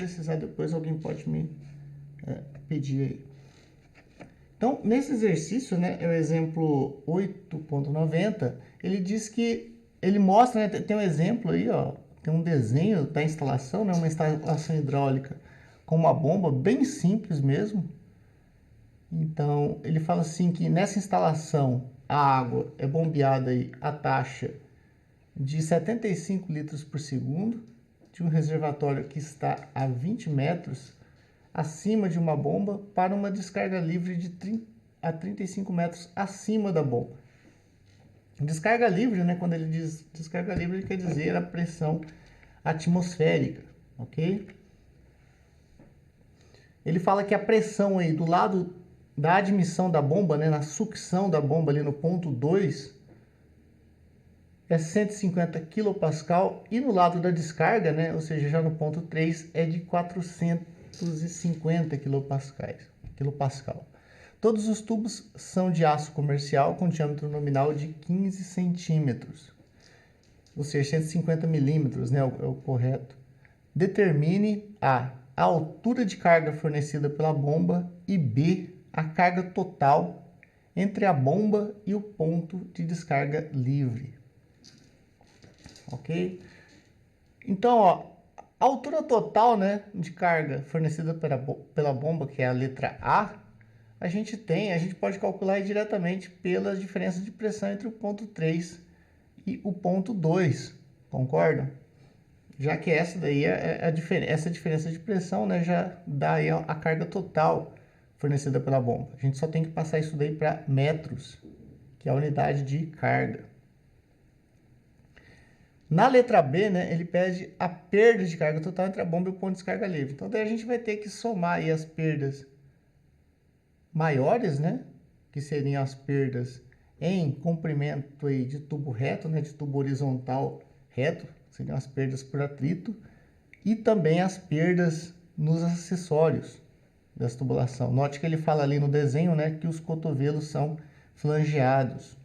precisar depois, alguém pode me pedir aí. Então, nesse exercício, né, é o exemplo 8.90, ele diz que, ele mostra, né, tem um exemplo aí, ó, tem um desenho da instalação, né, uma instalação hidráulica com uma bomba bem simples mesmo. Então, ele fala assim que nessa instalação a água é bombeada aí a taxa de 75 litros por segundo, de um reservatório que está a 20 metros acima de uma bomba para uma descarga livre de 30 a 35 metros acima da bomba. Descarga livre, né? Quando ele diz descarga livre, ele quer dizer a pressão atmosférica, ok? Ele fala que a pressão aí do lado da admissão da bomba, né, na sucção da bomba ali no ponto 2, é 150 kPa, e no lado da descarga, né, ou seja, já no ponto 3, é de 450 kPa. Todos os tubos são de aço comercial com diâmetro nominal de 15 centímetros, ou seja, 150 milímetros, né, é o correto. Determine a altura de carga fornecida pela bomba e B, a carga total entre a bomba e o ponto de descarga livre. Ok? Então, ó, a altura total, né, de carga fornecida pela bomba, que é a letra a gente pode calcular diretamente pelas diferenças de pressão entre o ponto 3 e o ponto 2, concorda? Já que essa daí essa diferença de pressão, né, já dá aí a carga total fornecida pela bomba. A gente só tem que passar isso daí para metros, que é a unidade de carga. Na letra B, né, ele pede a perda de carga total entre a bomba e o ponto de descarga livre. Então, daí a gente vai ter que somar aí as perdas maiores, né, que seriam as perdas em comprimento aí de tubo reto, né, de tubo horizontal reto, seriam as perdas por atrito, e também as perdas nos acessórios dessa tubulação. Note que ele fala ali no desenho, né, que os cotovelos são flangeados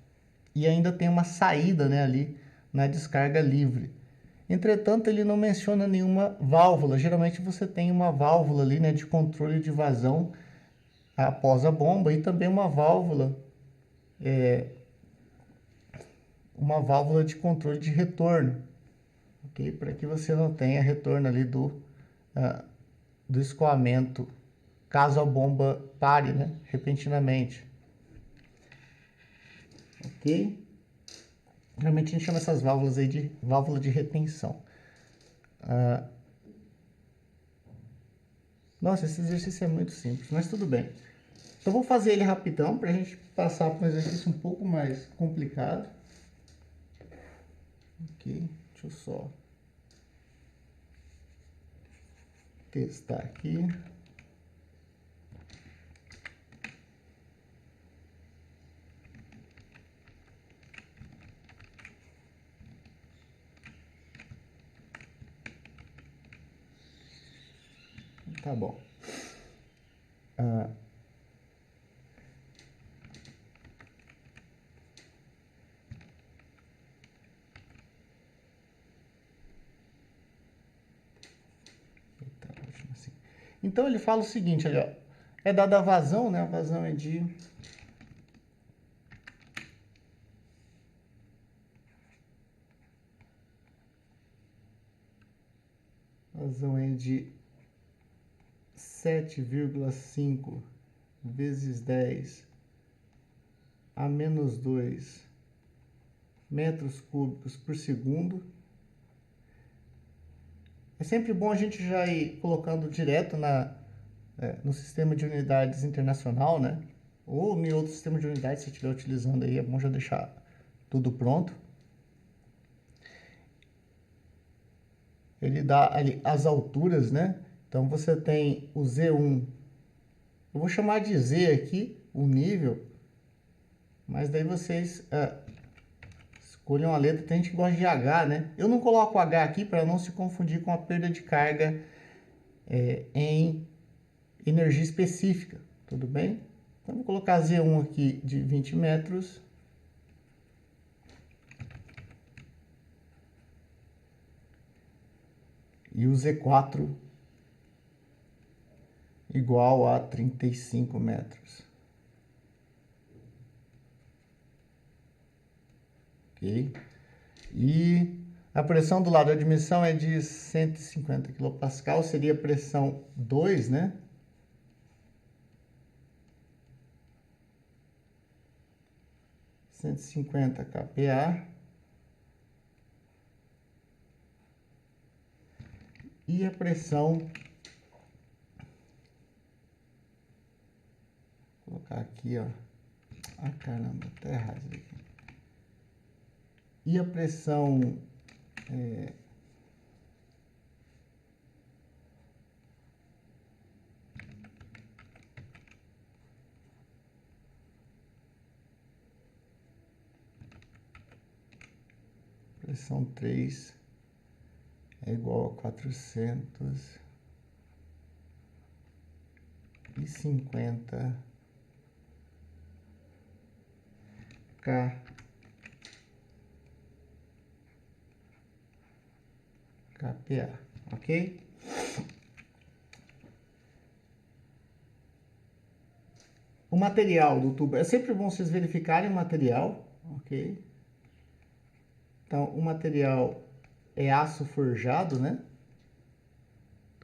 e ainda tem uma saída, né, ali na descarga livre. Entretanto, ele não menciona nenhuma válvula. Geralmente você tem uma válvula ali, né, de controle de vazão após a bomba, e também uma válvula de controle de retorno, ok? Para que você não tenha retorno ali do escoamento, caso a bomba pare, né, repentinamente. Ok? Geralmente a gente chama essas válvulas aí de válvula de retenção. Nossa, esse exercício é muito simples, mas tudo bem. Então vou fazer ele rapidão para a gente passar para um exercício um pouco mais complicado. Ok, deixa eu só testar aqui. Tá bom. Assim. Então ele fala o seguinte, ali, ó, é dada a vazão, né? A vazão é de vazão é de 7,5 vezes 10 a menos 2 metros cúbicos por segundo. É sempre bom a gente já ir colocando direto no sistema de unidades internacional, né? Ou em outro sistema de unidades, se estiver utilizando aí, é bom já deixar tudo pronto. Ele dá ali as alturas, né? Então você tem o Z1, eu vou chamar de Z aqui, o nível, mas daí vocês escolham a letra. Tem gente que gosta de H, né? Eu não coloco H aqui para não se confundir com a perda de carga em energia específica, tudo bem? Então vou colocar Z1 aqui de 20 metros. E o Z4 igual a 35 metros. Ok? E a pressão do lado da admissão é de 150 kPa, seria pressão 2, né? (150 kPa). E a pressão, vou colocar aqui, ó. Ah, caramba, tá errado isso aqui. E a pressão pressão 3 é igual a 450 kPa, ok? O material do tubo, é sempre bom vocês verificarem o material, ok? Então, o material é aço forjado, né?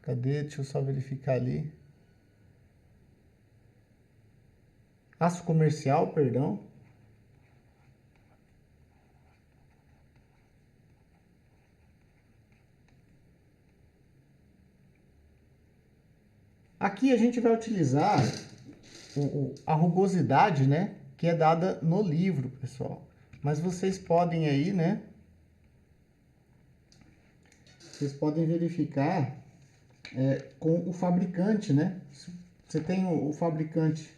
Cadê? Deixa eu só verificar ali. Aço comercial, perdão. Aqui a gente vai utilizar a rugosidade, né? Que é dada no livro, pessoal. Mas vocês podem aí, né? Vocês podem verificar com o fabricante, né? Você tem o fabricante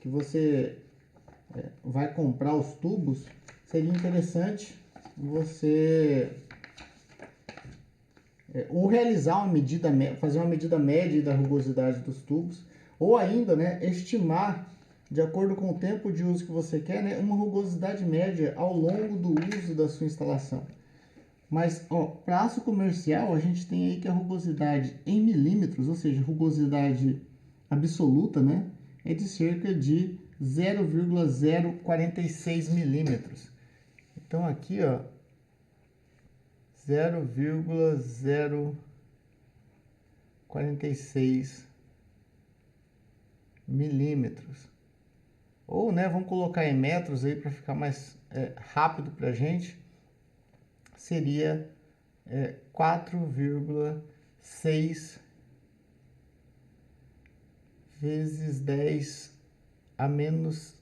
que você vai comprar os tubos, seria interessante você ou realizar uma medida, fazer uma medida média da rugosidade dos tubos, ou ainda, né, estimar, de acordo com o tempo de uso que você quer, né, uma rugosidade média ao longo do uso da sua instalação. Mas, para aço comercial, a gente tem aí que a rugosidade em milímetros, ou seja, rugosidade absoluta, né, é de cerca de 0,046 milímetros. Então, aqui, ó, 0,046 milímetros. Ou, né, vamos colocar em metros aí para ficar mais rápido para a gente. Seria 4,6 vezes 10 a menos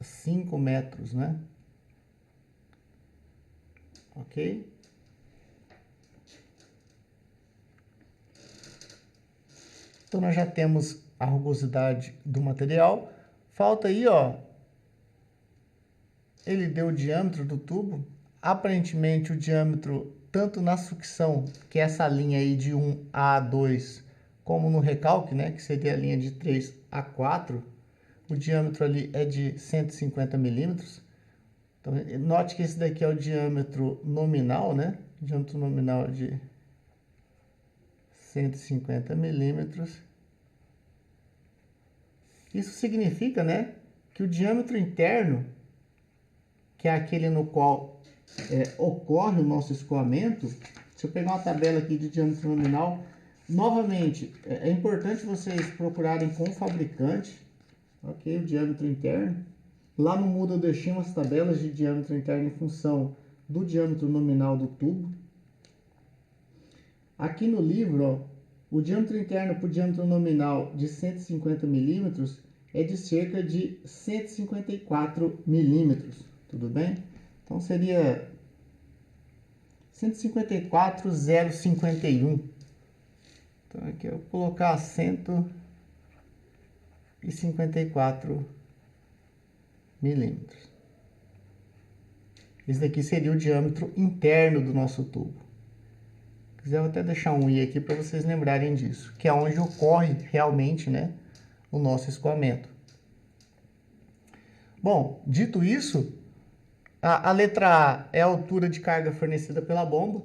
5 metros, né? Ok? Então, nós já temos a rugosidade do material. Falta aí, ó, ele deu o diâmetro do tubo. Aparentemente, o diâmetro, tanto na sucção, que é essa linha aí de 1 a 2, como no recalque, né, que seria a linha de 3 a 4, o diâmetro ali é de 150 milímetros. Então, note que esse daqui é o diâmetro nominal, né? Diâmetro nominal de 150 milímetros. Isso significa, né, que o diâmetro interno, que é aquele no qual ocorre o nosso escoamento, se eu pegar uma tabela aqui de diâmetro nominal, novamente, é importante vocês procurarem com o fabricante, ok, o diâmetro interno. Lá no Moodle eu deixei umas tabelas de diâmetro interno em função do diâmetro nominal do tubo. Aqui no livro, ó, o diâmetro interno por diâmetro nominal de 150 milímetros é de cerca de 154 milímetros, tudo bem? Então seria 154,051. Então aqui eu vou colocar 154 milímetros. Esse daqui seria o diâmetro interno do nosso tubo. Se quiser, eu vou até deixar um i aqui para vocês lembrarem disso, que é onde ocorre realmente, né, o nosso escoamento. Bom, dito isso, a letra A é a altura de carga fornecida pela bomba.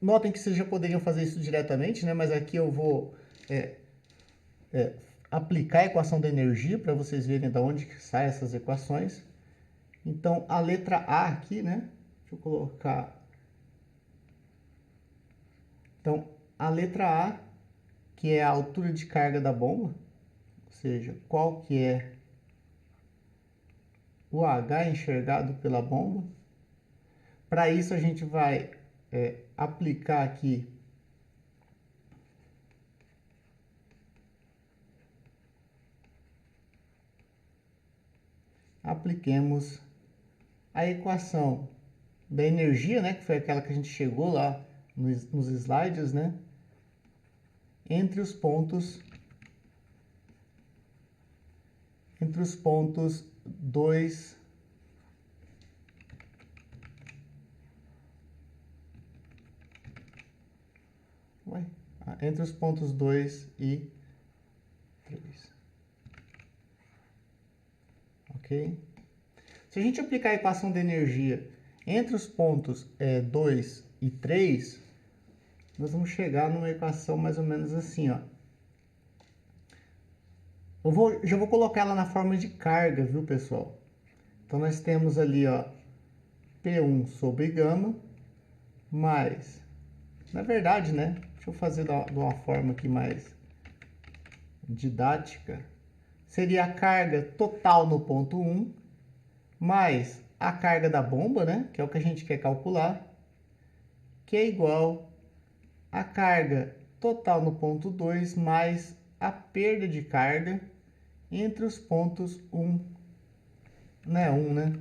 Notem que vocês já poderiam fazer isso diretamente, né? Mas aqui eu vou aplicar a equação da energia para vocês verem de onde que saem essas equações. Então, a letra A aqui, né? Deixa eu colocar. Então, a letra A, que é a altura de carga da bomba, ou seja, qual que é o H enxergado pela bomba. Para isso, a gente vai aplicar aqui apliquemos a equação da energia, né, que foi aquela que a gente chegou lá nos slides, né, entre os pontos 2 entre os pontos 2 e 3. Ok? Se a gente aplicar a equação de energia entre os pontos 2 e 3, nós vamos chegar numa equação mais ou menos assim, ó. Já vou colocar ela na forma de carga, viu, pessoal? Então, nós temos ali, ó, P1 sobre gama, mais... Na verdade, né? Deixa eu fazer de uma forma aqui mais didática. Seria a carga total no ponto 1, mais a carga da bomba, né? Que é o que a gente quer calcular, que é igual a carga total no ponto 2, mais a perda de carga entre os pontos 1, né? 1, né?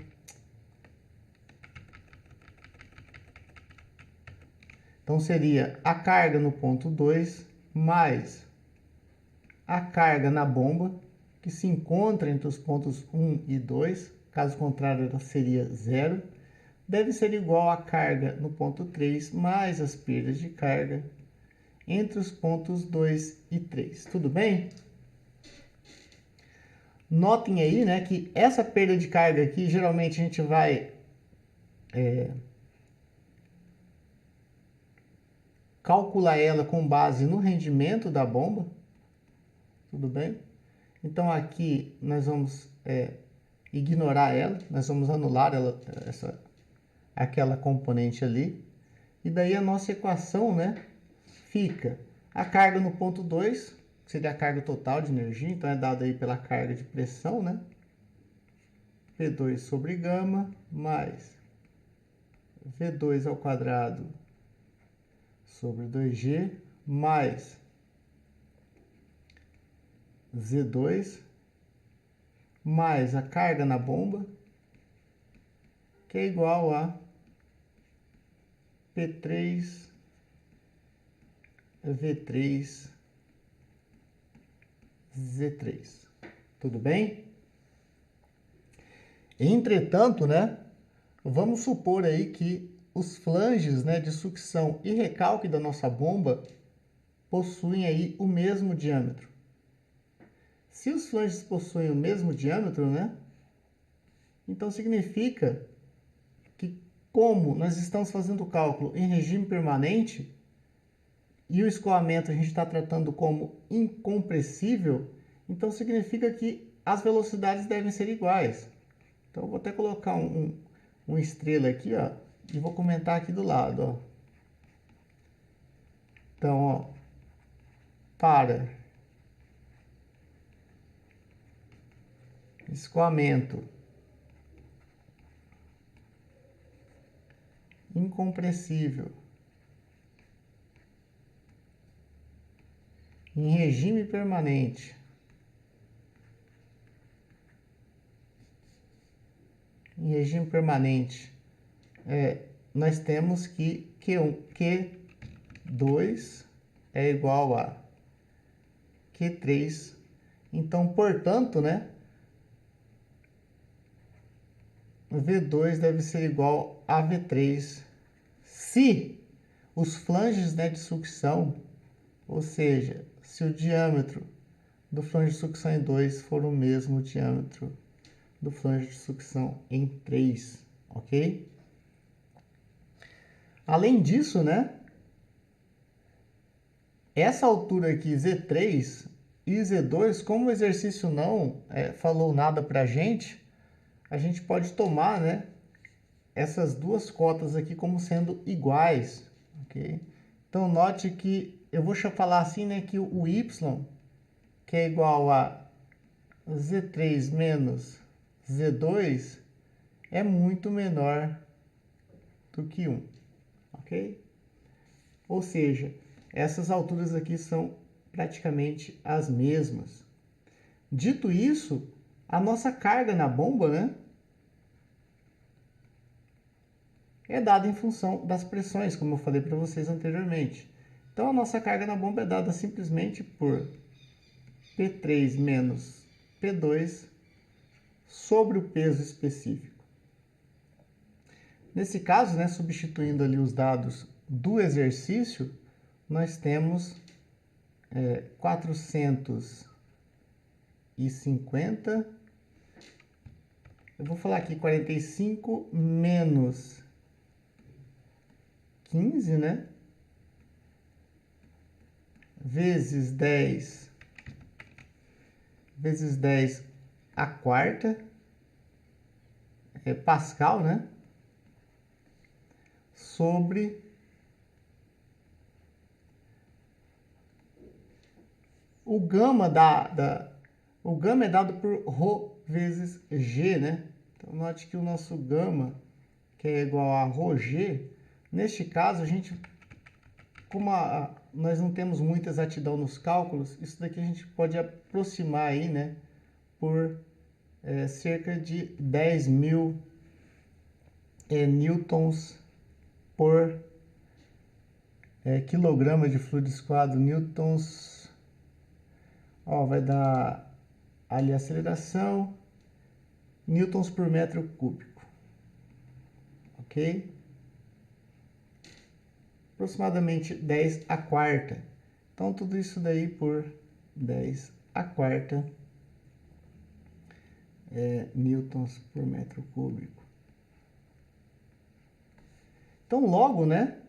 Então, seria a carga no ponto 2 mais a carga na bomba, que se encontra entre os pontos 1 e 2, caso contrário, ela seria 0, deve ser igual à carga no ponto 3 mais as perdas de carga entre os pontos 2 e 3. Tudo bem? Notem aí, né, que essa perda de carga aqui, geralmente a gente vai calcular ela com base no rendimento da bomba. Tudo bem? Então, aqui nós vamos ignorar ela, nós vamos anular ela, aquela componente ali. E daí a nossa equação, né, fica a carga no ponto 2, que seria a carga total de energia, então é dada aí pela carga de pressão, né? P2 sobre gama mais V2 ao quadrado sobre 2G mais Z2 mais a carga na bomba, que é igual a P3 V3 Z3. Tudo bem? Entretanto, né, vamos supor aí que os flanges, né, de sucção e recalque da nossa bomba possuem aí o mesmo diâmetro. Se os flanges possuem o mesmo diâmetro, né, então significa que, como nós estamos fazendo o cálculo em regime permanente e o escoamento a gente está tratando como incompressível, então significa que as velocidades devem ser iguais. Então, eu vou até colocar um estrela aqui, ó, e vou comentar aqui do lado, ó. Então, ó, para escoamento incompressível em regime permanente, nós temos que Q2 é igual a Q3. Então, portanto, né, V2 deve ser igual a V3 se os flanges, né, de sucção, ou seja, se o diâmetro do flange de sucção em 2 for o mesmo diâmetro do flange de sucção em 3, ok? Além disso, né, essa altura aqui, Z3 e Z2, como o exercício não falou nada para a gente pode tomar, né, essas duas cotas aqui como sendo iguais, ok? Então, note que eu vou falar assim, né, que o Y, que é igual a Z3 menos Z2, é muito menor do que 1, ok? Ou seja, essas alturas aqui são praticamente as mesmas. Dito isso, a nossa carga na bomba, né, é dada em função das pressões, como eu falei para vocês anteriormente. Então, a nossa carga na bomba é dada simplesmente por P3 menos P2 sobre o peso específico. Nesse caso, né, substituindo ali os dados do exercício, nós temos 450, eu vou falar aqui 45 menos 15, né? Vezes 10 a quarta, Pascal, né? Sobre o gama o gama é dado por ρ vezes G, né? Então, note que o nosso gama, que é igual a ρg, neste caso, a gente, como nós não temos muita exatidão nos cálculos, isso daqui a gente pode aproximar aí, né, por cerca de 10.000 newtons por quilograma de fluido escoado, newtons, ó, vai dar ali a aceleração, newtons por metro cúbico, ok? Aproximadamente 10 a quarta. Então, tudo isso daí por 10 a quarta newtons por metro cúbico. Então, logo, né,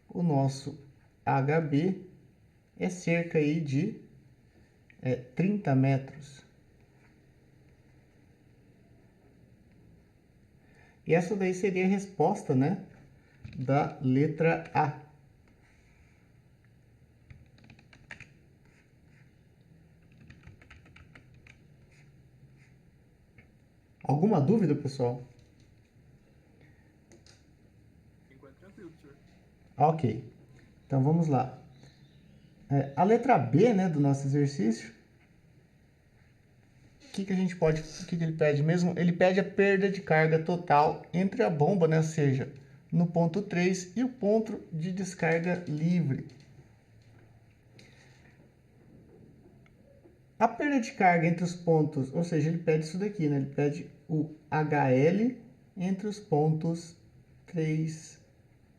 o nosso HB é cerca aí de 30 metros. E essa daí seria a resposta, né, da letra A. Alguma dúvida, pessoal? Enquanto tranquilo, senhor. Ok. Então, vamos lá. A letra B, né, do nosso exercício, o que a gente pode, o que ele pede mesmo? Ele pede a perda de carga total entre a bomba, né, ou seja, no ponto 3 e o ponto de descarga livre. A perda de carga entre os pontos, ou seja, ele pede isso daqui, né? Ele pede o HL entre os pontos 3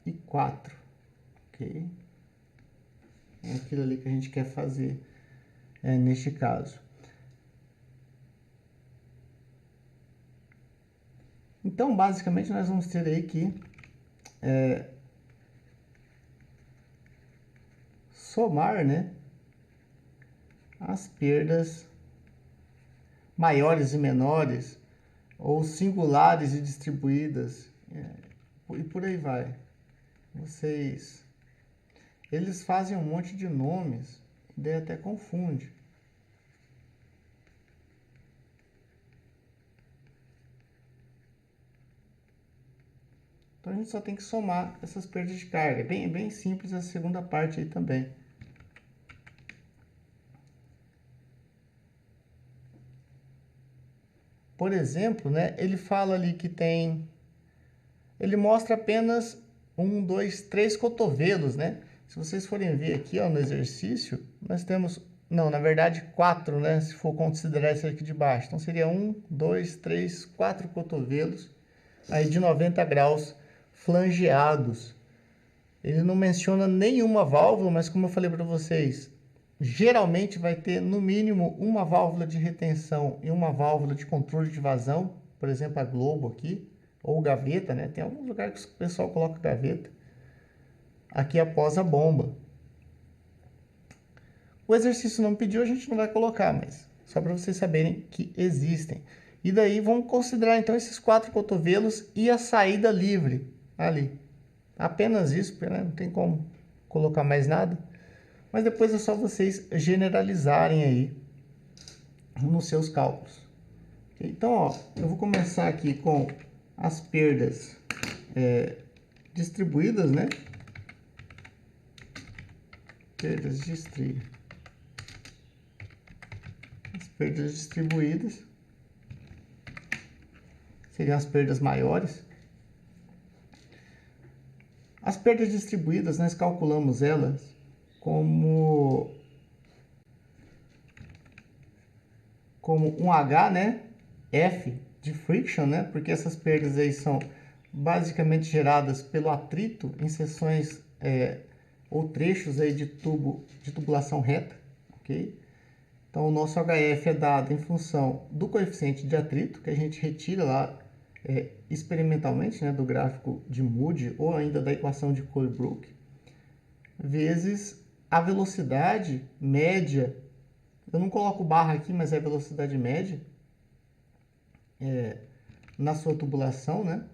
e 4, ok? É aquilo ali que a gente quer fazer neste caso. Então, basicamente, nós vamos ter aí que somar, né, as perdas maiores e menores, ou singulares e distribuídas, e por aí vai. Eles fazem um monte de nomes, e daí até confunde. Então, a gente só tem que somar essas perdas de carga. É bem simples a segunda parte aí também. Por exemplo, né, ele fala ali que tem... Ele mostra apenas 1, 2, 3 cotovelos, né? Se vocês forem ver aqui, ó, no exercício, nós temos... Não, na verdade, 4, né? Se for considerar esse aqui de baixo. Então, seria 1, 2, 3, 4 cotovelos aí de 90 graus flangeados. Ele não menciona nenhuma válvula, mas como eu falei para vocês, geralmente vai ter no mínimo uma válvula de retenção e uma válvula de controle de vazão, por exemplo, a Globo aqui, ou gaveta, né? Tem alguns lugares que o pessoal coloca gaveta. aqui após a bomba. O exercício não pediu, a gente não vai colocar, mas só para vocês saberem que existem. E daí vamos considerar então esses 4 cotovelos e a saída livre ali. Apenas isso, porque né, não tem como colocar mais nada. Mas depois é só vocês generalizarem aí nos seus cálculos. Então, ó, eu vou começar aqui com as perdas distribuídas, né? Perdas distribuídas. As perdas distribuídas seriam as perdas maiores. As perdas distribuídas, nós calculamos elas como um H, né? F de friction, né? Porque essas perdas aí são basicamente geradas pelo atrito em seções ou trechos aí de tubulação reta, ok? Então, o nosso HF é dado em função do coeficiente de atrito, que a gente retira lá experimentalmente, né, do gráfico de Moody ou ainda da equação de Colebrook, vezes a velocidade média. Eu não coloco barra aqui, mas é a velocidade média na sua tubulação, né?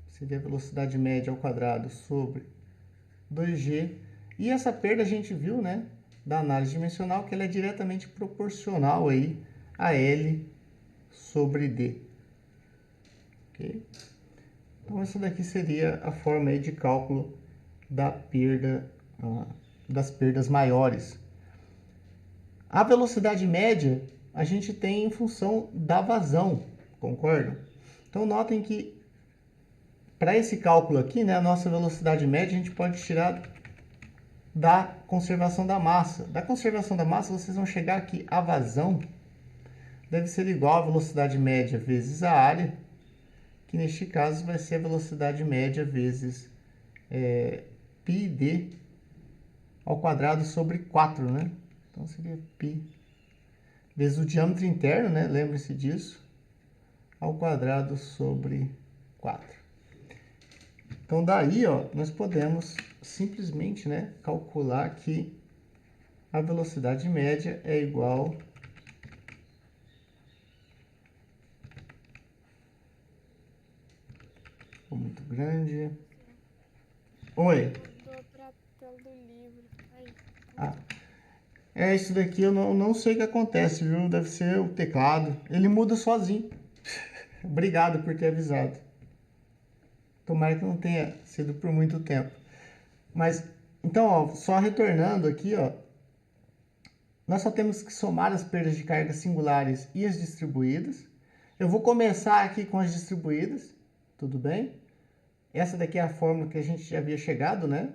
Seria a velocidade média ao quadrado sobre 2G. E essa perda a gente viu, né, da análise dimensional, que ela é diretamente proporcional aí a L sobre D. Ok? Então, essa daqui seria a forma aí de cálculo da perda, das perdas maiores. A velocidade média a gente tem em função da vazão, concordam? Então, notem que para esse cálculo aqui, né, a nossa velocidade média a gente pode tirar da conservação da massa. Da conservação da massa, vocês vão chegar aqui, a vazão deve ser igual à velocidade média vezes a área, que neste caso vai ser a velocidade média vezes πd ao quadrado sobre 4, né? Então seria π vezes o diâmetro interno, né? Lembre-se disso, ao quadrado sobre 4. Então daí, ó, nós podemos simplesmente, né, calcular que a velocidade média é igual muito grande. Oi. Mudou pra tela do livro. Aí. Isso daqui eu não sei o que acontece, viu? Deve ser o teclado. Ele muda sozinho. Obrigado por ter avisado. Tomara que não tenha sido por muito tempo. Mas, então, ó, só retornando aqui, ó, nós só temos que somar as perdas de carga singulares e as distribuídas. Eu vou começar aqui com as distribuídas, tudo bem? Essa daqui é a fórmula que a gente já havia chegado, né?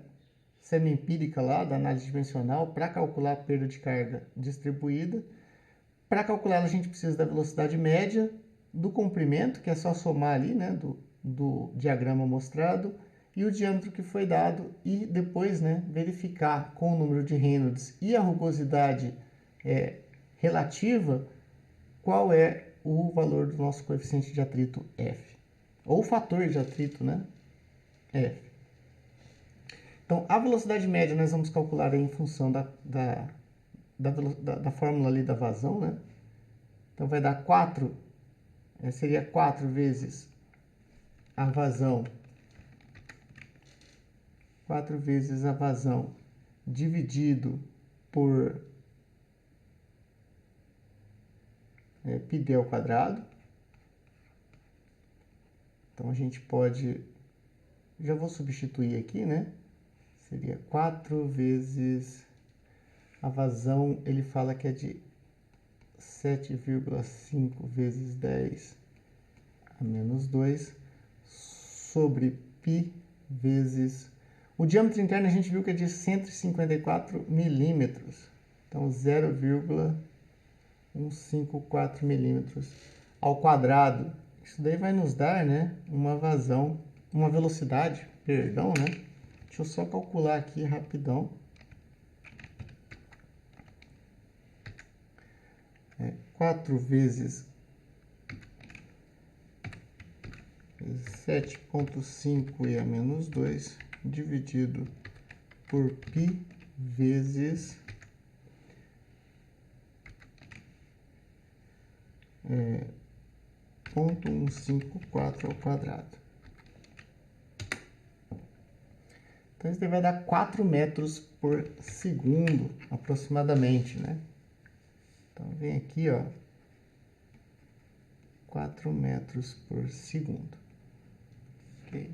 Semi-empírica lá, da análise dimensional, para calcular a perda de carga distribuída. Para calcular ela, a gente precisa da velocidade média, do comprimento, que é só somar ali, né, do diagrama mostrado, e o diâmetro que foi dado, e depois, né, verificar com o número de Reynolds e a rugosidade relativa qual é o valor do nosso coeficiente de atrito F, ou fator de atrito, né, F. Então, a velocidade média nós vamos calcular em função da fórmula ali da vazão, né? Então, vai dar 4, seria 4 vezes a vazão, 4 vezes a vazão dividido por πd ao quadrado. Então, a gente pode, já vou substituir aqui, né? Seria 4 vezes a vazão, ele fala que é de 7,5 vezes 10 a menos 2 sobre π vezes... O diâmetro interno a gente viu que é de 154 milímetros. Então, 0,154 milímetros ao quadrado. Isso daí vai nos dar, né, uma vazão, uma velocidade, perdão, né? Deixa eu só calcular aqui rapidão. 4 vezes 7,5 e a menos 2 dividido por π vezes 0,154 ao quadrado. Então, isso daí vai dar 4 metros por segundo, aproximadamente, né? Então, vem aqui, ó, 4 metros por segundo. Ok?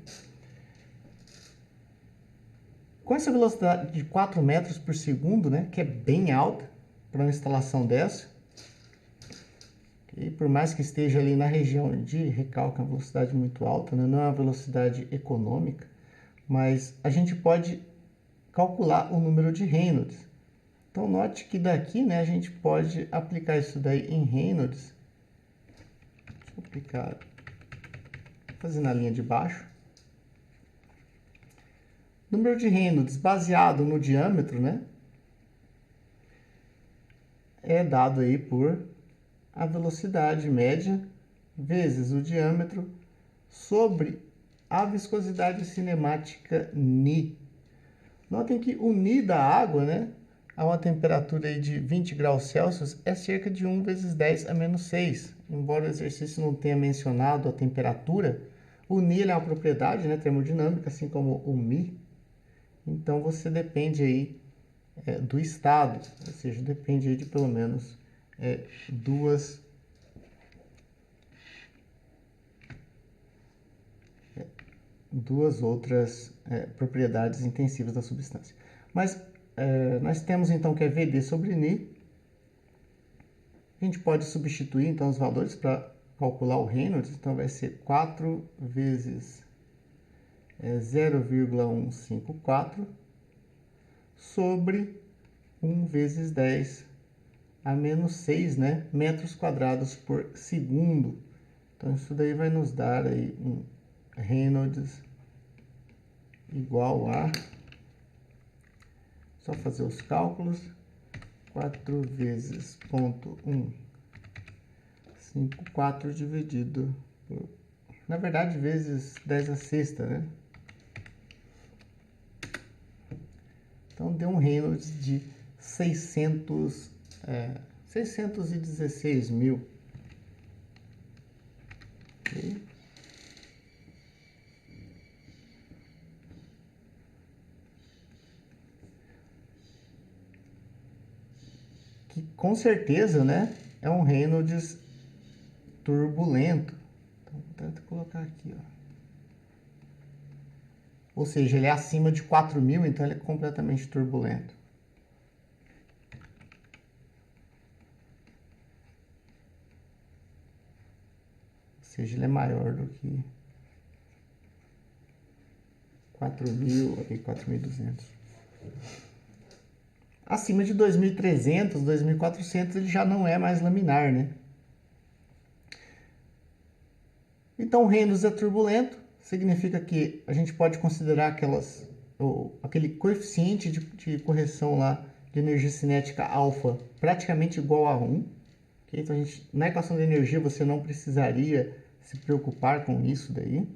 Com essa velocidade de 4 metros por segundo, né, que é bem alta para uma instalação dessa, okay? Por mais que esteja ali na região de recalque, uma velocidade muito alta, né, não é uma velocidade econômica, mas a gente pode calcular o número de Reynolds. Então, note que daqui, né, a gente pode aplicar isso daí em Reynolds. Deixa eu aplicar, fazer na linha de baixo. Número de Reynolds baseado no diâmetro, né, é dado aí por a velocidade média vezes o diâmetro sobre a viscosidade cinemática Ni. Notem que o Ni da água, né, a uma temperatura aí de 20 graus Celsius, é cerca de 1 vezes 10 a menos 6. Embora o exercício não tenha mencionado a temperatura, o Ni é uma propriedade, né, termodinâmica, assim como o Mi. Então, você depende aí do estado, ou seja, depende aí de pelo menos duas outras propriedades intensivas da substância. Mas nós temos então que é VD sobre Ni. A gente pode substituir então os valores para calcular o Reynolds. Então vai ser 4 vezes 0,154 sobre 1 vezes 10 a menos 6, né, metros quadrados por segundo. Então isso daí vai nos dar aí um Reynolds igual a, só fazer os cálculos, 4 vezes 0,154 dividido por, na verdade, vezes 10 a sexta, né? Então deu um Reynolds de 616 mil. Okay. Que com certeza, né, é um Reynolds turbulento. Então vou tentar colocar aqui, ó. Ou seja, ele é acima de 4.000, então ele é completamente turbulento. Ou seja, ele é maior do que 4.000 e 4.200. Acima de 2.300, 2.400, ele já não é mais laminar, né? Então, o Reynolds é turbulento, significa que a gente pode considerar aquele coeficiente de correção lá de energia cinética alfa praticamente igual a 1. Okay? Então, na equação de energia, você não precisaria se preocupar com isso daí.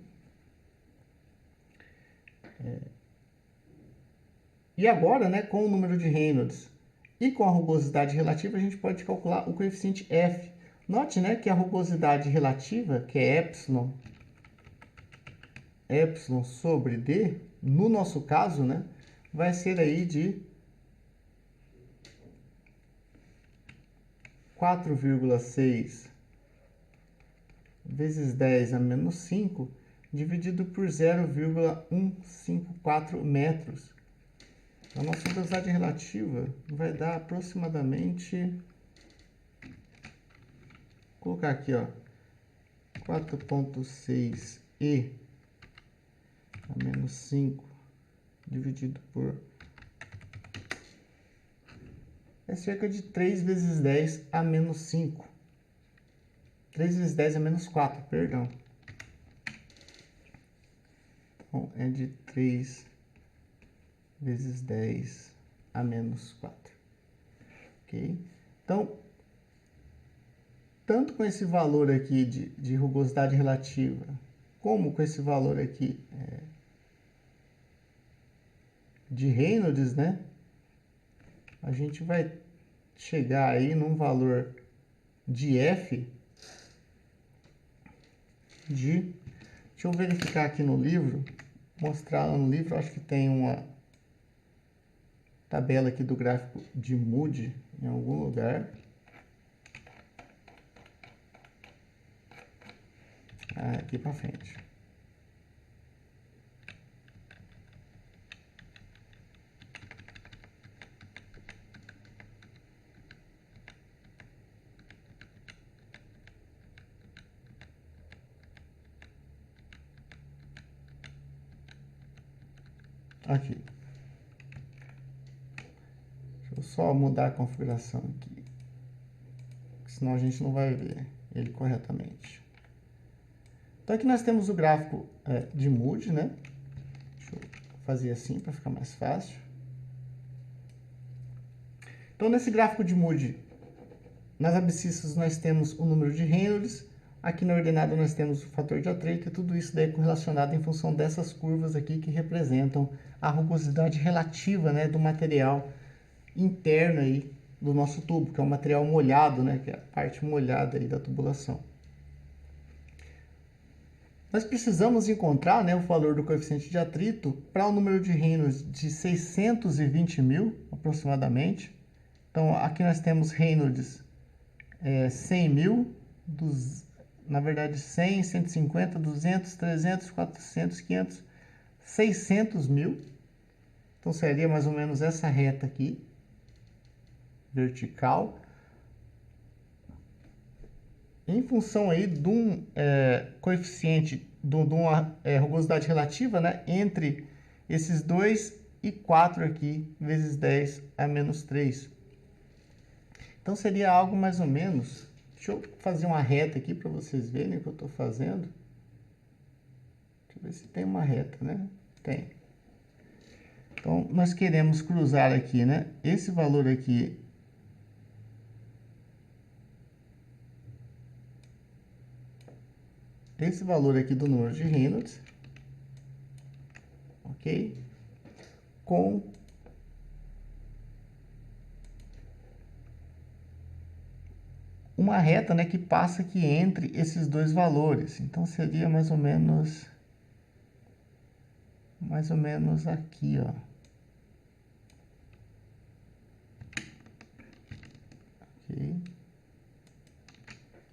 E agora, né, com o número de Reynolds e com a rugosidade relativa, a gente pode calcular o coeficiente F. Note, né, que a rugosidade relativa, que é epsilon sobre D, no nosso caso, né, vai ser aí de 4,6 vezes 10 a menos 5, dividido por 0,154 metros. A nossa velocidade relativa vai dar aproximadamente, vou colocar aqui, ó, 4,6 E a menos 5 dividido por, é cerca de 3 vezes 10 a menos 5. 3 vezes 10 a menos 4, perdão. Então, é de 3 vezes 10 a menos 4. Ok? Então, tanto com esse valor aqui de rugosidade relativa, como com esse valor aqui de Reynolds, né? A gente vai chegar aí num valor de F de... Deixa eu verificar aqui no livro, mostrar no livro, acho que tem uma tabela aqui do gráfico de Moody em algum lugar. Aqui para frente. Aqui. Deixa eu só mudar a configuração aqui, senão a gente não vai ver ele corretamente. Então aqui nós temos o gráfico de Moody, né? Deixa eu fazer assim para ficar mais fácil. Então nesse gráfico de Moody, nas abscissas nós temos o número de Reynolds, aqui na ordenada nós temos o fator de atrito, e tudo isso daí é correlacionado em função dessas curvas aqui que representam a rugosidade relativa, né, do material interno aí do nosso tubo, que é o material molhado, né, que é a parte molhada aí da tubulação. Nós precisamos encontrar, né, o valor do coeficiente de atrito para o número de Reynolds de 620 mil, aproximadamente. Então, aqui nós temos Reynolds 100 mil, na verdade 100, 150, 200, 300, 400, 500, 600 mil. Então, seria mais ou menos essa reta aqui, vertical. Em função aí de um coeficiente, de uma rugosidade relativa, né, entre esses 2 e 4 aqui, vezes 10 a menos 3. Então, seria algo mais ou menos... Deixa eu fazer uma reta aqui para vocês verem o que eu estou fazendo. Deixa eu ver se tem uma reta, né? Tem. Então, nós queremos cruzar aqui, né? Esse valor aqui... Esse valor aqui do número de Reynolds, ok? Com uma reta, né, que passa aqui entre esses dois valores. Então, seria mais ou menos aqui, ó. Ok.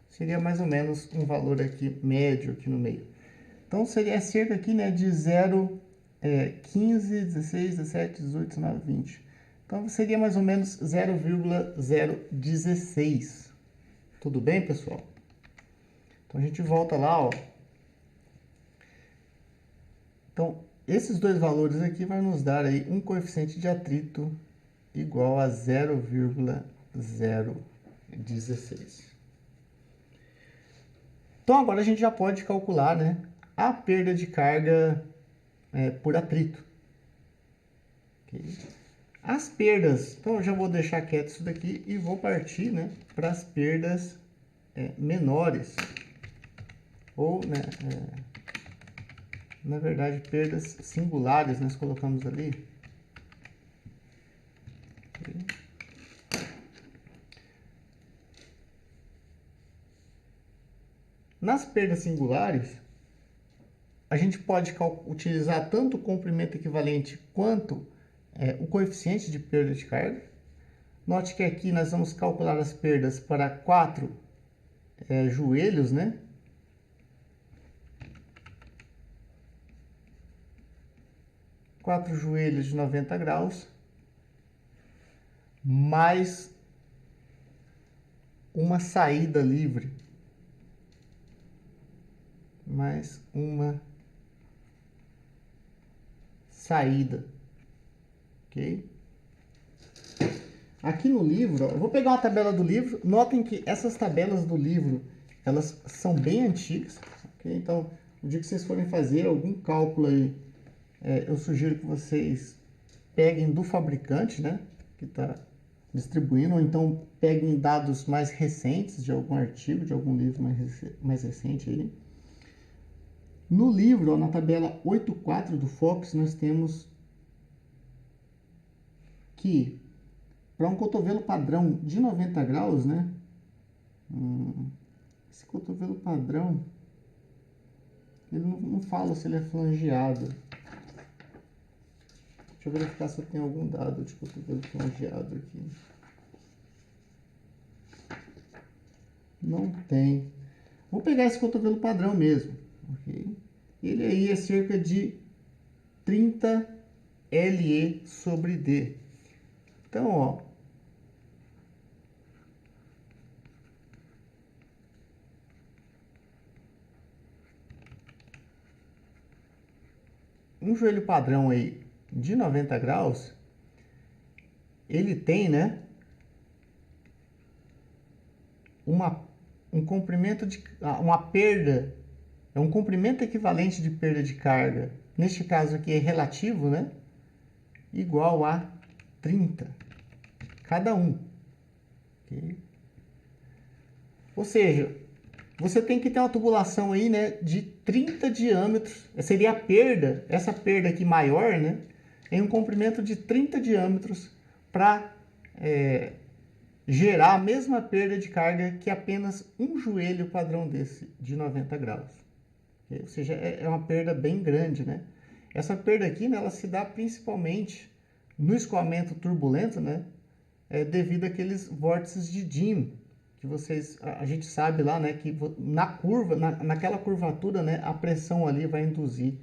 Seria mais ou menos um valor aqui médio aqui no meio. Então, seria cerca aqui, né, de 15, 16, 17, 18, 19, 20. Então, seria mais ou menos 0,016. Tudo bem, pessoal? Então, a gente volta lá, ó. Então, esses dois valores aqui vai nos dar aí um coeficiente de atrito igual a 0,016. Então, agora a gente já pode calcular, né, a perda de carga por atrito. Okay. As perdas, então eu já vou deixar quieto isso daqui e vou partir, né, para as perdas menores. Ou, né, na verdade, perdas singulares, nós colocamos ali. Okay. Nas perdas singulares, a gente pode utilizar tanto o comprimento equivalente quanto o coeficiente de perda de carga. Note que aqui nós vamos calcular as perdas para 4 joelhos, né? Quatro joelhos de 90 graus, mais uma saída livre. Mais uma saída, ok? Aqui no livro, eu vou pegar uma tabela do livro. Notem que essas tabelas do livro, elas são bem antigas, ok? Então, no dia que vocês forem fazer algum cálculo aí, eu sugiro que vocês peguem do fabricante, né, que está distribuindo, ou então peguem dados mais recentes de algum artigo, de algum livro mais recente aí. No livro, ó, na tabela 8.4 do Fox, nós temos que para um cotovelo padrão de 90 graus, né? Esse cotovelo padrão, ele não fala se ele é flangeado. Deixa eu verificar se eu tenho algum dado de cotovelo flangeado aqui. Não tem. Vou pegar esse cotovelo padrão mesmo, ok? Ele aí é cerca de 30 LE sobre D. Então, ó, um joelho padrão aí de 90 graus, ele tem, né, um comprimento de uma perda, é um comprimento equivalente de perda de carga, neste caso aqui é relativo, né, igual a 30 cada um, okay? Ou seja, você tem que ter uma tubulação aí, né, de 30 diâmetros, seria a perda, essa perda aqui maior, né, em um comprimento de 30 diâmetros para gerar a mesma perda de carga que apenas um joelho padrão desse de 90 graus. Ou seja, é uma perda bem grande, né? Essa perda aqui, né, ela se dá principalmente no escoamento turbulento, né, devido àqueles vórtices de Dean, que a gente sabe lá, né, que na curva, naquela curvatura, né, a pressão ali vai induzir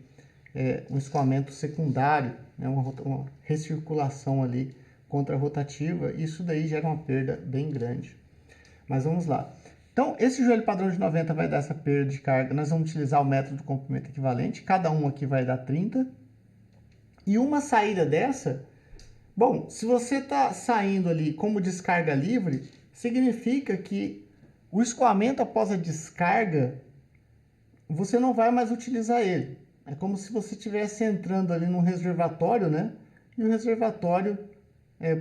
um escoamento secundário, né, uma recirculação ali contra-rotativa, e isso daí gera uma perda bem grande. Mas vamos lá. Então, esse joelho padrão de 90 vai dar essa perda de carga. Nós vamos utilizar o método de comprimento equivalente. Cada um aqui vai dar 30. E uma saída dessa, bom, se você está saindo ali como descarga livre, significa que o escoamento após a descarga, você não vai mais utilizar ele. É como se você estivesse entrando ali num reservatório, né? E o reservatório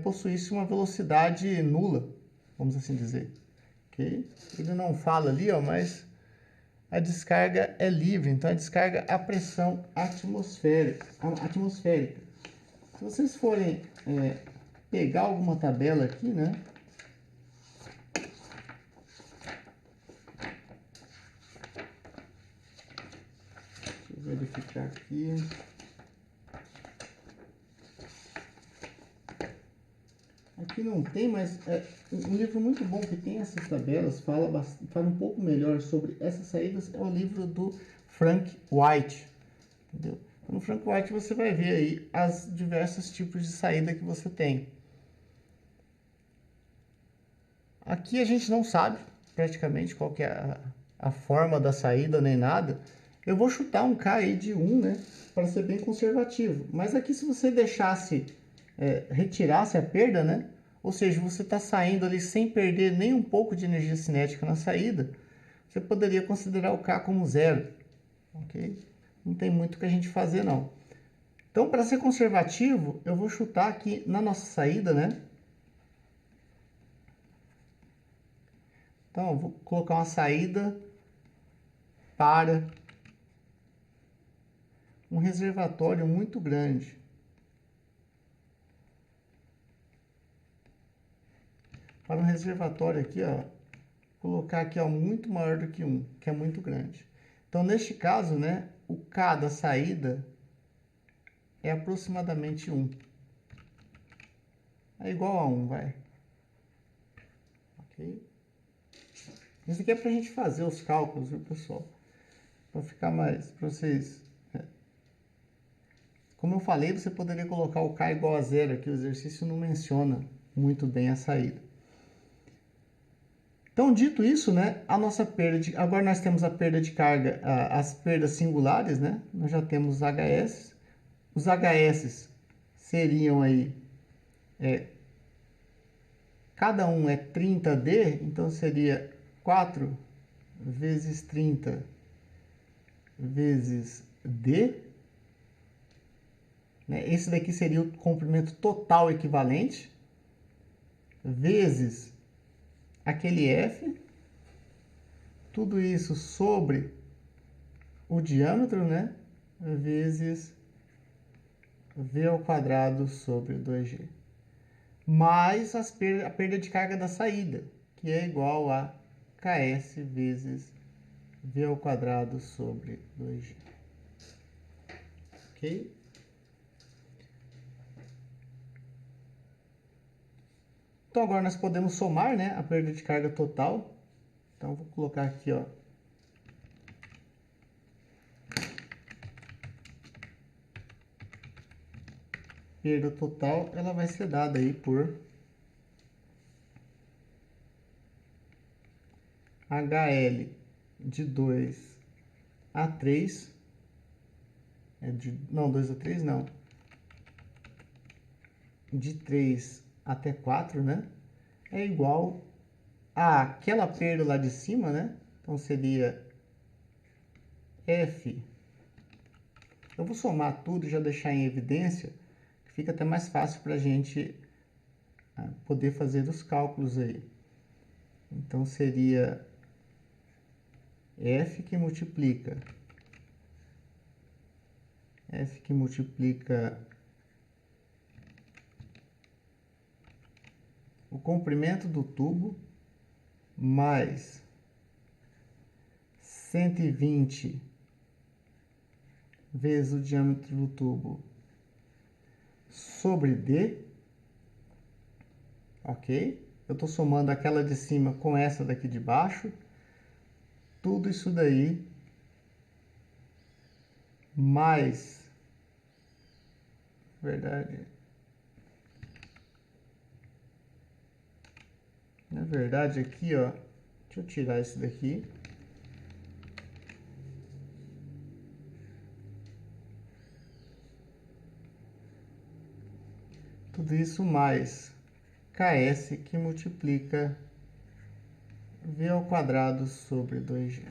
possuísse uma velocidade nula, vamos assim dizer. Okay? Ele não fala ali, ó, mas a descarga é livre, então a descarga a pressão atmosférica. Se vocês forem pegar alguma tabela aqui, né? Deixa eu verificar aqui. Aqui não tem, mas um livro muito bom que tem essas tabelas, fala um pouco melhor sobre essas saídas, é o livro do Frank White. Entendeu? No Frank White você vai ver aí as diversos tipos de saída que você tem. Aqui a gente não sabe praticamente qual que é a forma da saída nem nada. Eu vou chutar um K aí de 1, né, para ser bem conservativo. Mas aqui se você deixasse, retirasse a perda, né, ou seja, você está saindo ali sem perder nem um pouco de energia cinética na saída, você poderia considerar o K como 0. Ok? Não tem muito o que a gente fazer, não. Então, para ser conservativo, eu vou chutar aqui na nossa saída, né? Então, eu vou colocar uma saída para um reservatório muito grande. Para um reservatório aqui, ó, colocar aqui, ó, muito maior do que 1, que é muito grande. Então, neste caso, né, o K da saída é aproximadamente 1. É igual a 1, vai. Ok? Isso aqui é para a gente fazer os cálculos, viu, pessoal? Para ficar mais, para vocês... Como eu falei, você poderia colocar o K igual a 0 aqui, o exercício não menciona muito bem a saída. Então, dito isso, né, a nossa perda de... Agora nós temos a perda de carga, as perdas singulares, né? Nós já temos os HS. Os HS seriam aí... cada um é 30D, então seria 4 vezes 30 vezes D. Né? Esse daqui seria o comprimento total equivalente, vezes aquele F, tudo isso sobre o diâmetro, né? Vezes V ao quadrado sobre 2G. mais a perda de carga da saída, que é igual a KS vezes V ao quadrado sobre 2G. Ok? Então agora nós podemos somar, né, a perda de carga total. Então vou colocar aqui, ó. Perda total, ela vai ser dada aí por HL de 2 a 3. Não, 2 a 3 não. De 3 até 4, né? É igual àquela perda lá de cima, né? Então seria F. Eu vou somar tudo e já deixar em evidência, que fica até mais fácil para a gente poder fazer os cálculos aí. Então seria F que multiplica o comprimento do tubo mais 120 vezes o diâmetro do tubo sobre D, ok? Eu estou somando aquela de cima com essa daqui de baixo, tudo isso daí, mais, na verdade aqui, ó, deixa eu tirar esse daqui. Tudo isso mais KS que multiplica V ao quadrado sobre 2G.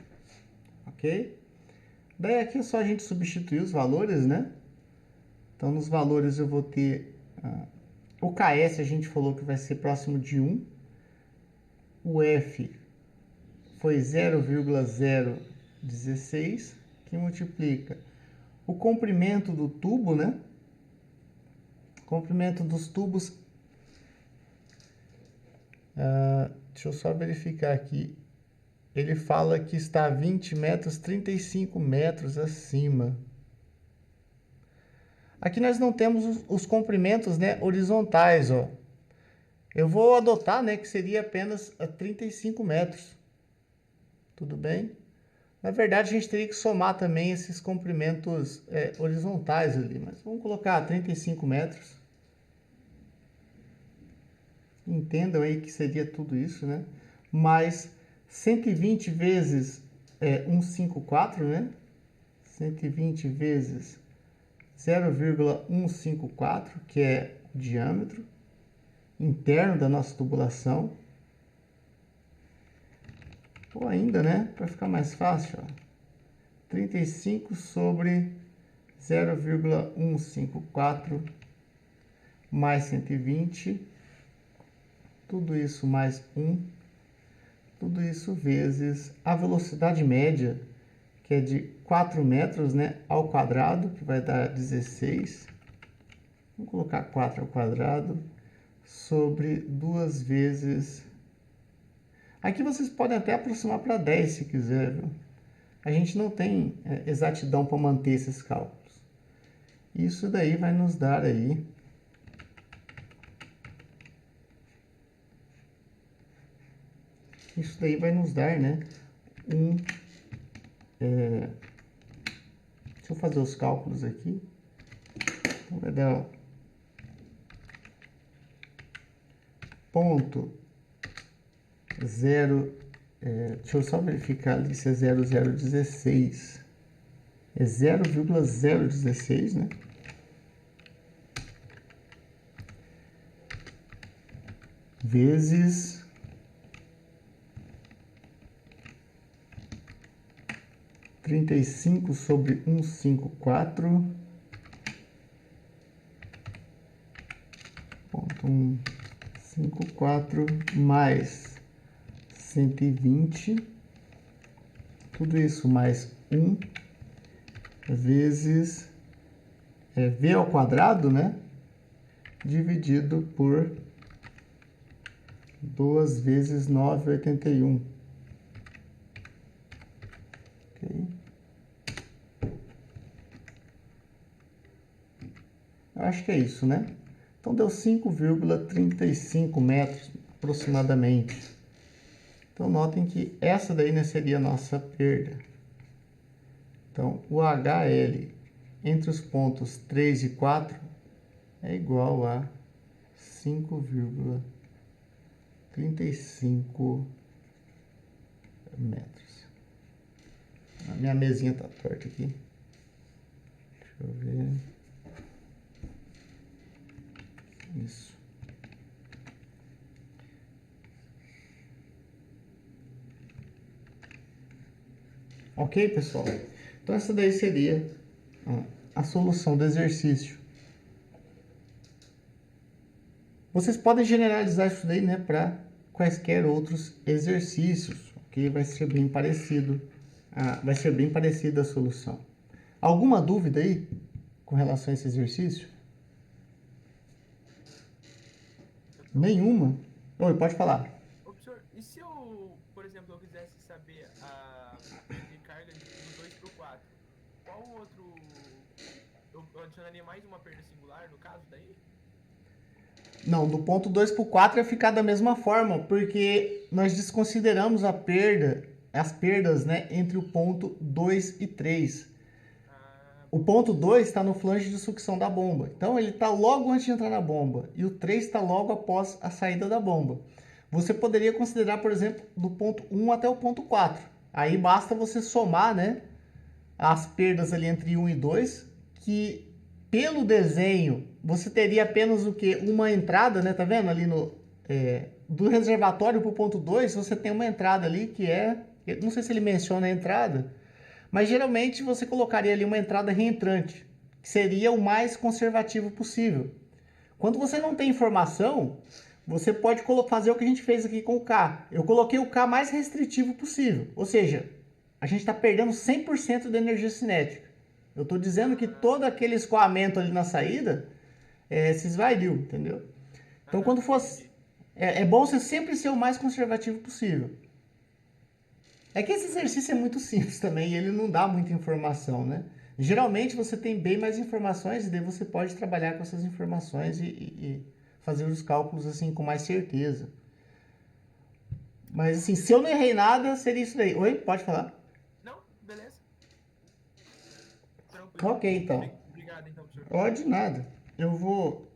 Ok? Daí aqui é só a gente substituir os valores, né? Então nos valores eu vou ter... o KS a gente falou que vai ser próximo de 1. O F foi 0,016, que multiplica o comprimento do tubo, né? Comprimento dos tubos, deixa eu só verificar aqui, ele fala que está a 20 metros, 35 metros acima. Aqui nós não temos os comprimentos, né, horizontais, ó. Eu vou adotar, né, que seria apenas a 35 metros. Tudo bem? Na verdade, a gente teria que somar também esses comprimentos horizontais ali, mas vamos colocar 35 metros. Entendam aí que seria tudo isso, né? Mais 120 vezes 154, né? 120 vezes 0,154, que é o diâmetro interno da nossa tubulação. Ou ainda, né? Para ficar mais fácil, ó, 35 sobre 0,154 mais 120. Tudo isso mais 1, tudo isso vezes a velocidade média, que é de 4 metros, né, ao quadrado, que vai dar 16. Vamos colocar 4 ao quadrado sobre 2 vezes... Aqui vocês podem até aproximar para 10 se quiser, viu? A gente não tem exatidão para manter esses cálculos. Isso daí vai nos dar aí... Isso daí vai nos dar, né, deixa eu fazer os cálculos aqui. Então, vai dar ponto 0, deixa eu só verificar ali se é 0,016. É 0,016, né? Vezes 35 sobre 154, ponto 154 mais 120, tudo isso mais 1 vezes V ao quadrado, né? Dividido por 2 vezes 9,81. Ok. Eu acho que é isso, né? Então deu 5,35 metros aproximadamente. Então notem que essa daí, né, seria a nossa perda. Então o HL entre os pontos 3 e 4 é igual a 5,35 metros. A minha mesinha tá torta aqui. Deixa eu ver. Isso. Ok, pessoal? Então essa daí seria a solução do exercício. Vocês podem generalizar isso daí, né, para quaisquer outros exercícios, ok? Vai ser bem parecido, vai ser bem parecida a solução. Alguma dúvida aí com relação a esse exercício? Nenhuma? Oi, pode falar. Ô, professor, e se eu, por exemplo, eu quisesse saber a perda de carga do 2 para o 4, qual outro... Eu adicionaria mais uma perda singular no caso daí? Não, do ponto 2 para o 4 ia ficar da mesma forma, porque nós desconsideramos a perda, as perdas, né, entre o ponto 2 e 3. O ponto 2 está no flange de sucção da bomba. Então ele está logo antes de entrar na bomba. E o 3 está logo após a saída da bomba. Você poderia considerar, por exemplo, do ponto 1 até o ponto 4. Aí basta você somar, né, as perdas ali entre 1 e 2, que pelo desenho você teria apenas o que? Uma entrada, né? Tá vendo ali no do reservatório para o ponto 2, você tem uma entrada ali que é... Eu não sei se ele menciona a entrada, mas geralmente você colocaria ali uma entrada reentrante, que seria o mais conservativo possível. Quando você não tem informação, você pode fazer o que a gente fez aqui com o K. Eu coloquei o K mais restritivo possível, ou seja, a gente está perdendo 100% da energia cinética. Eu estou dizendo que todo aquele escoamento ali na saída se esvaiu, entendeu? Então, quando fosse... É bom você sempre ser o mais conservativo possível. É que esse exercício é muito simples também e ele não dá muita informação, né? Geralmente você tem bem mais informações e daí você pode trabalhar com essas informações e fazer os cálculos assim com mais certeza. Mas assim, se eu não errei nada, seria isso daí. Oi? Pode falar? Não? Beleza. Tranquilo. Ok, então. Obrigado, então, professor. Ó, de nada. Eu vou